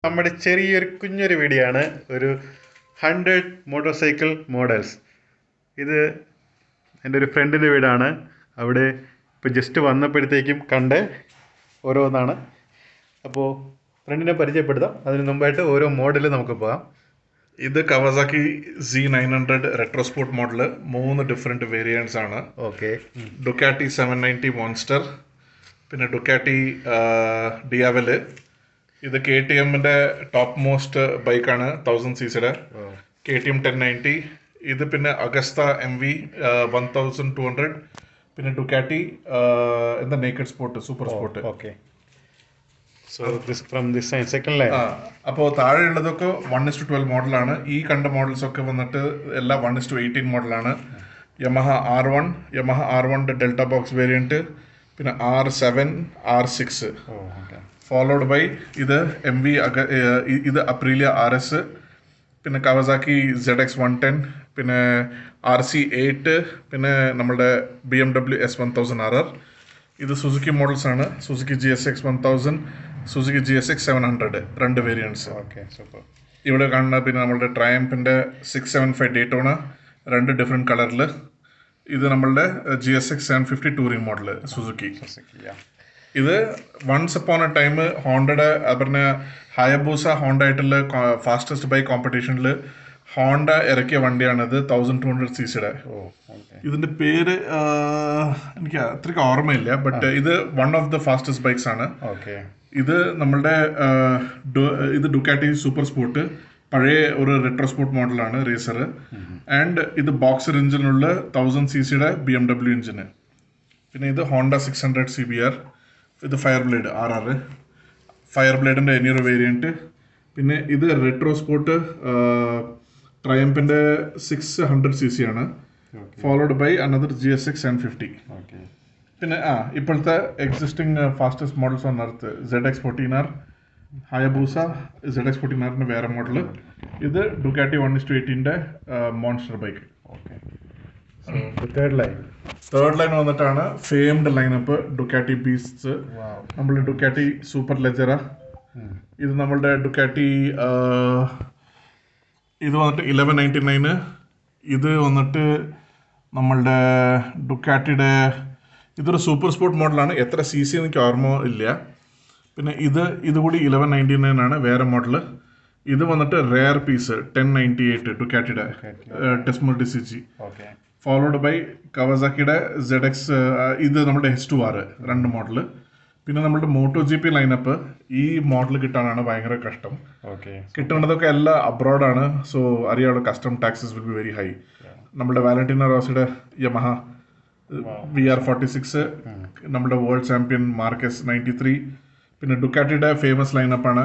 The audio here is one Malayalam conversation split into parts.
നമ്മുടെ ചെറിയൊരു കുഞ്ഞൊരു വീഡിയോ ആണ്. ഒരു 100 മോട്ടോർ സൈക്കിൾ മോഡൽസ്. ഇത് എൻ്റെ ഒരു ഫ്രണ്ടിൻ്റെ വീടാണ്. അവിടെ ഇപ്പോൾ ജസ്റ്റ് വന്നപ്പോഴത്തേക്കും കണ്ട് ഓരോന്നാണ്. അപ്പോൾ ഫ്രണ്ടിനെ പരിചയപ്പെടുത്താം. അതിന് മുമ്പായിട്ട് ഓരോ മോഡൽ നമുക്ക് പോകാം. ഇത് Kawasaki Z900 retro sport model 3 different variants ആണ്. ഓക്കെ. ഡുക്കാറ്റി 790 മോൺസ്റ്റർ, പിന്നെ ഡുക്കാറ്റി ഡിയാവല്. ഇത് KTMൻ്റെ ടോപ്പ് മോസ്റ്റ് ബൈക്കാണ്, 1000 cc. KTM 1090. ഇത് പിന്നെ അഗസ്ത MV 1200. പിന്നെ ഡുക്കാറ്റി എന്താ naked sport, super sport. Okay. So this from this side second line. അപ്പോൾ താഴെയുള്ളതൊക്കെ 1:12 മോഡലാണ്. ഈ കണ്ട മോഡൽസ് ഒക്കെ വന്നിട്ട് എല്ലാം 1:18 മോഡലാണ്. Yamaha R1 delta box variant, പിന്നെ R7, R6. ഫോളോഡ് ബൈ ഇത് MV ഇത് അപ്രീലിയ RS, പിന്നെ കവാസാക്കി ZX 110, പിന്നെ RC8, പിന്നെ നമ്മളുടെ BMW S1000RR. ഇത് സുസുക്കി മോഡൽസ് ആണ്. Suzuki GSX 1000, Suzuki GSX 700, 2 variants. Okay, super. ഇവിടെ കാണുന്ന പിന്നെ നമ്മളുടെ ട്രയംഫിൻ്റെ 675 ഡേറ്റോണ, 2 ഡിഫറെൻറ്റ് കളറിൽ. ഇത് നമ്മളുടെ GSX 750 ടൂറിംഗ് മോഡൽ സുസുക്കി. ഇത് വൺസ് അപ്പോൺ എ ടൈം ഹോണ്ടയുടെ പറഞ്ഞ ഹയബൂസ ഹോണ്ട ആയിട്ടുള്ള ഫാസ്റ്റസ്റ്റ് ബൈക്ക് കോമ്പറ്റീഷനിൽ ഹോണ്ട ഇറക്കിയ വണ്ടിയാണിത്, 1200 cc. ഇതിന്റെ പേര് എനിക്ക് അത്രയ്ക്ക് ഓർമ്മയില്ല, ബട്ട് ഇത് one of the fastest bikes ആണ്. ഇത് നമ്മളുടെ ഇത് ഡുക്കാറ്റി സൂപ്പർ സ്പോർട്ട്, പഴയ ഒരു റെട്രോ സ്പോർട്ട് മോഡലാണ്, റേസർ. ആൻഡ് ഇത് ബോക്സർ എഞ്ചിനുള്ള 1000 cc BMW എഞ്ചിന്. പിന്നെ ഇത് ഹോണ്ട 600 CBR. ഇത് ഫയർ ബ്ലേഡ് RR, ഫയർ ബ്ലേഡിൻ്റെ ഇനിയൊരു വേരിയൻറ്റ്. പിന്നെ ഇത് റെട്രോ സ്പോർട്ട് ട്രയംഫിൻ്റെ 600 cc ആണ്. Followed by another GSX 750. പിന്നെ ഇപ്പോഴത്തെ existing fastest models on earth ZX 14R, Hayabusa ZX 14Rൻ്റെ വേറെ മോഡൽ. ഇത് Ducati 1:18 monster bike. Third line വന്നിട്ടാണ് ഫെയിംഡ് ലൈനപ്പ് ഡുക്കാറ്റി ബീസ്റ്റ്സ്. നമ്മൾ ഡുക്കാറ്റി സൂപ്പർ ലെജറ. ഇത് നമ്മളുടെ ഡുക്കാറ്റി ഇത് വന്നിട്ട് 1199. ഇത് വന്നിട്ട് നമ്മളുടെ ഡുക്കാറ്റിയുടെ ഇതൊരു സൂപ്പർ സ്പോർട്ട് മോഡലാണ്. എത്ര CC എനിക്ക് ഓർമ്മ ഇല്ല. പിന്നെ ഇതുകൂടി 1199 ആണ്, വേറെ മോഡൽ. ഇത് വന്നിട്ട് റെയർ പീസ് 1098 ഡുക്കാറ്റിയുടെ ടെസ്മോ DCG. ഫോളോഡ് ബൈ കവാസാക്കിയുടെ ZX, ഇത് നമ്മുടെ H2R, 2 മോഡൽ. പിന്നെ നമ്മുടെ MotoGP ലൈനപ്പ് ഈ മോഡൽ കിട്ടാനാണ് ഭയങ്കര കഷ്ടം. കിട്ടുന്നതൊക്കെ എല്ലാം അബ്രോഡാണ്. സോ അറിയാനുള്ള custom taxes will be very high. നമ്മുടെ വാലന്റീനോ റോസിയുടെ യമഹ VR46, നമ്മുടെ വേൾഡ് ചാമ്പ്യൻ മാർക്കസ് 93. പിന്നെ ഡുക്കാറ്റിയുടെ ഫേമസ് ലൈനപ്പാണ്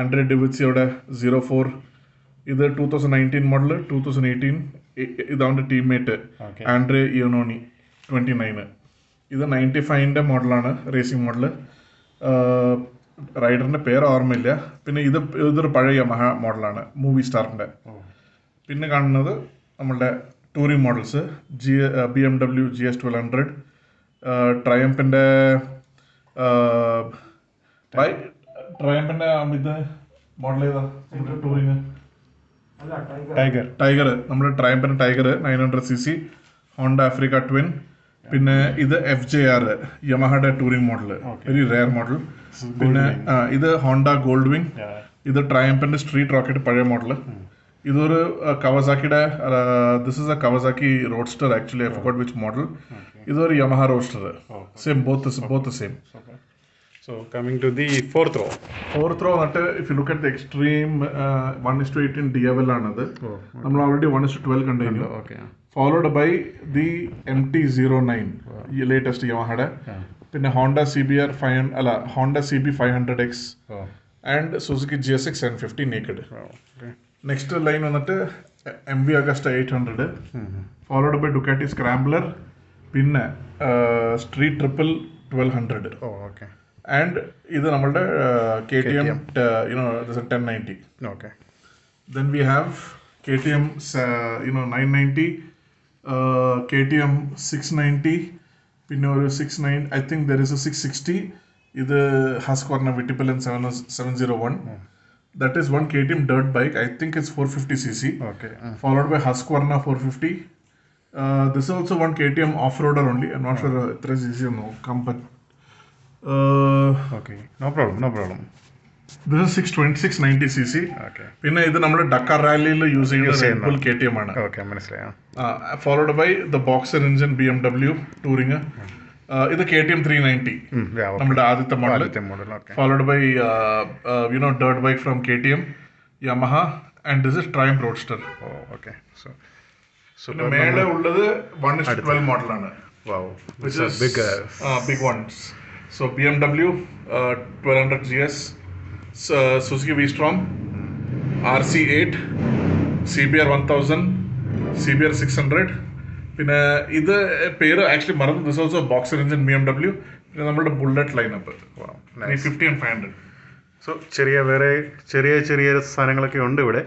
ആൻഡ്രേ ഡിവിച്ചിയുടെ 04. ഇത് 2019 മോഡൽ, 2018. ഇത് അവൻ്റെ ടീംമേറ്റ് ആൻഡ്രേ ഇയോണോണി 29. ഇത് 95ൻ്റെ മോഡലാണ്, റേസിംഗ് മോഡൽ. റൈഡറിൻ്റെ പേര് ഓർമ്മയില്ല. പിന്നെ ഇതൊരു പഴയ യമഹ മോഡലാണ്, മൂവി സ്റ്റാറിൻ്റെ. പിന്നെ കാണുന്നത് നമ്മളുടെ ടൂറിംഗ് മോഡൽസ് BMW GS 1200, ട്രയംഫിൻ്റെ ഇത് മോഡൽ ഏതാ ടൂറിങ്? ടൈഗർ. നമ്മുടെ ട്രയംഫിൻ്റെ Tiger 900 cc, Honda Africa Twin. പിന്നെ ഇത് FJR, യമഹയുടെ touring model, very rare model. പിന്നെ ഇത് ഹോണ്ട ഗോൾഡ് വിങ്. ഇത് ട്രയംഫിൻ്റെ സ്ട്രീറ്റ് റോക്കറ്റ്, പഴയ മോഡൽ. ഇതൊരു കവാസാക്കിയുടെ this is a Kawasaki roadster actually, I forgot which model. ഇതൊരു Yamaha roadster, same both same. So coming to the fourth row വന്നിട്ട് if you look at the extreme 1:18 DFL ആണത്. നമ്മൾ ഓൾറെഡി 1:12 കണ്ടിരുന്നു. ഫോളോഡ് ബൈ ദി MT-09, ഈ ലേറ്റസ്റ്റ് യമഹയുടെ. പിന്നെ Honda CB 500X and Suzuki GSX 750 naked. Next line വന്നിട്ട് MV Agusta 800, followed by Ducati scrambler, പിന്നെ സ്ട്രീറ്റ് ട്രിപ്പിൾ 1200. ആൻഡ് ഇത് നമ്മളുടെ KTM 1090. Then we have KTM 990, KTM 690, പിന്നെ ഒരു 69. I think there is a 660. ഇത് Husqvarna Vitipillen 701. That is one KTM dirt bike. I think it's 450cc. Okay. Followed by Husqvarna 450. This is also one KTM off-roader only. I'm not sure it's easy or no. Come, but Okay. No problem. this is 690cc. Okay. പിന്നെ ഇത് നമ്മൾ ഡക്കാർ റാലിയിൽ യൂസ് ചെയ്യുന്ന Red Bull KTM ആണ്. Okay, മനസ്സിലായോ? Followed by the Boxer engine BMW touring. ഇത് KTM 390. നമ്മുടെ ആദ്യത്തെ model. Followed by dirt bike from KTM, Yamaha, and this is Triumph Roadster. Oh, okay. So മേലെ ഉള്ളത് 1:12 മോഡലാണ്. Wow. Which is big ones. So BMW 1200 GS, Suzuki V-Strom, RC8, CBR 1000, CBR 600. പിന്നെ ഇത് പേര് ആക്ച്വലി മറന്നു. This also boxer engine BMW. പിന്നെ നമ്മുടെ ബുള്ളറ്റ് ലൈനപ്പ് 350 and 500. സോ ചെറിയ സാധനങ്ങളൊക്കെ ഉണ്ട് ഇവിടെ.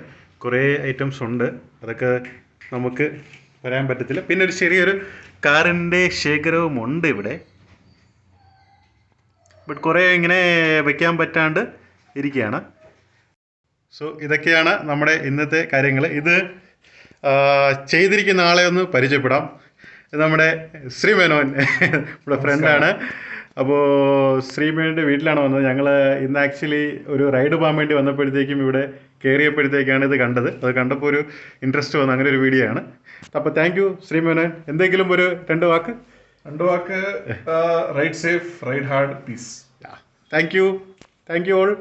കുറേ ഐറ്റംസ് ഉണ്ട്. അതൊക്കെ നമുക്ക് വരാൻ പറ്റത്തില്ല. പിന്നെ ഒരു ചെറിയൊരു കാറിൻ്റെ ശേഖരവും ഉണ്ട് ഇവിടെ. ബട്ട് കുറേ ഇങ്ങനെ വയ്ക്കാൻ പറ്റാണ്ട് ഇരിക്കുകയാണ്. സോ ഇതൊക്കെയാണ് നമ്മുടെ ഇന്നത്തെ കാര്യങ്ങൾ. ഇത് ചെയ്തിരിക്കുന്ന ആളെ ഒന്ന് പരിചയപ്പെടാം. ഇത് നമ്മുടെ ശ്രീമേനോൻ, നമ്മുടെ ഫ്രണ്ടാണ്. അപ്പോൾ ശ്രീമേൻ്റെ വീട്ടിലാണ് വന്നത്. ഞങ്ങൾ ഇന്ന് ആക്ച്വലി ഒരു റൈഡ് പോകാൻ വേണ്ടി വന്നപ്പോഴത്തേക്കും ഇവിടെ കയറിയപ്പോഴത്തേക്കാണ് ഇത് കണ്ടത്. അത് കണ്ടപ്പോൾ ഒരു ഇൻട്രസ്റ്റ് വന്നു. അങ്ങനെ ഒരു വീഡിയോ ആണ്. അപ്പോൾ താങ്ക് യു ശ്രീമേനോൻ. എന്തെങ്കിലും ഒരു രണ്ട് വാക്ക് ride safe, ride hard, peace. Thank you all.